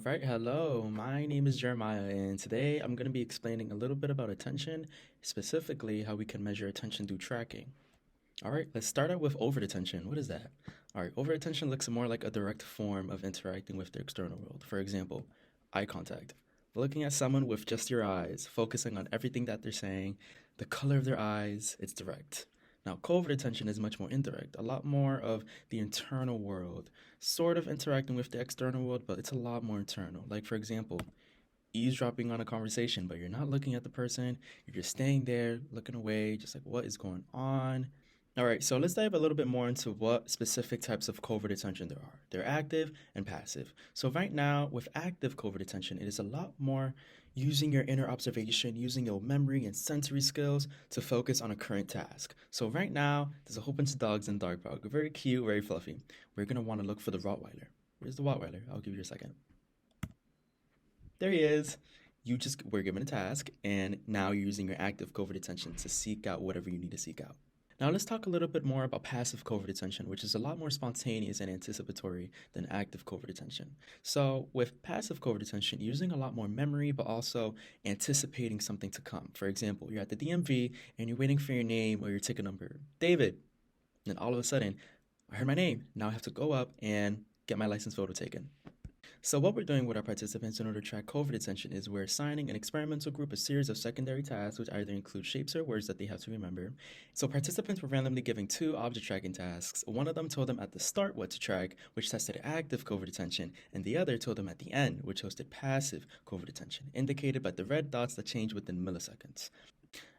Right, hello. My name is Jeremiah, and today I'm going to be explaining a little bit about attention, specifically how we can measure attention through tracking. All right, let's start out with overt attention. What is that? All right, overt attention looks more like a direct form of interacting with the external world. For example, eye contact. Looking at someone with just your eyes, focusing on everything that they're saying, the color of their eyes, it's direct. Now, covert attention is much more indirect, a lot more of the internal world, sort of interacting with the external world, but it's a lot more internal. Like, for example, eavesdropping on a conversation, but you're not looking at the person, you're just staying there, looking away, just like what is going on. All right, so let's dive a little bit more into what specific types of covert attention there are. They're active and passive. So, right now, with active covert attention, it is a lot more using your inner observation, using your memory and sensory skills to focus on a current task. So, right now, there's a whole bunch of dogs in Dog Park. Very cute, very fluffy. We're going to want to look for the Rottweiler. Where's the Rottweiler? I'll give you a second. There he is. You just were given a task, and now you're using your active covert attention to seek out whatever you need to seek out. Now, let's talk a little bit more about passive covert attention, which is a lot more spontaneous and anticipatory than active covert attention. So, with passive covert attention, using a lot more memory, but also anticipating something to come. For example, you're at the DMV and you're waiting for your name or your ticket number, David. And all of a sudden, I heard my name. Now I have to go up and get my license photo taken. So what we're doing with our participants in order to track covert attention is we're assigning an experimental group a series of secondary tasks which either include shapes or words that they have to remember. So participants were randomly given two object tracking tasks. One of them told them at the start what to track, which tested active covert attention, and the other told them at the end, which hosted passive covert attention, indicated by the red dots that change within milliseconds.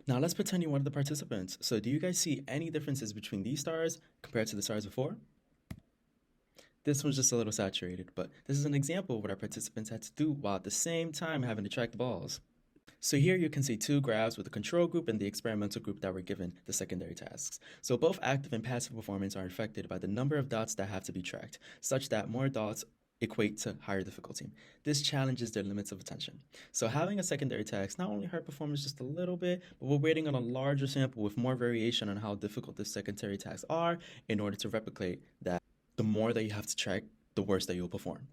Now let's pretend you're one of the participants. So do you guys see any differences between these stars compared to the stars before? This one's just a little saturated, but this is an example of what our participants had to do while at the same time having to track the balls. So here you can see two graphs with the control group and the experimental group that were given the secondary tasks. So both active and passive performance are affected by the number of dots that have to be tracked, such that more dots equate to higher difficulty. This challenges their limits of attention. So having a secondary task not only hurt performance just a little bit, but we're waiting on a larger sample with more variation on how difficult the secondary tasks are in order to replicate that the more that you have to track, the worse that you'll perform.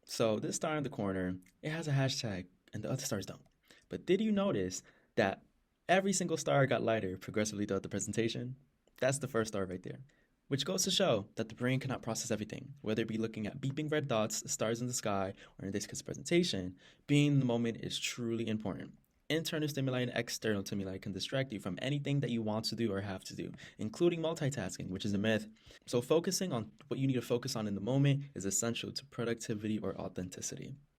So this star in the corner, it has a hashtag and the other stars don't. But did you notice that every single star got lighter progressively throughout the presentation? That's the first star right there, which goes to show that the brain cannot process everything, whether it be looking at beeping red dots, stars in the sky, or in this case presentation. Being in the moment is truly important. Internal stimuli and external stimuli can distract you from anything that you want to do or have to do, including multitasking, which is a myth. So focusing on what you need to focus on in the moment is essential to productivity or authenticity.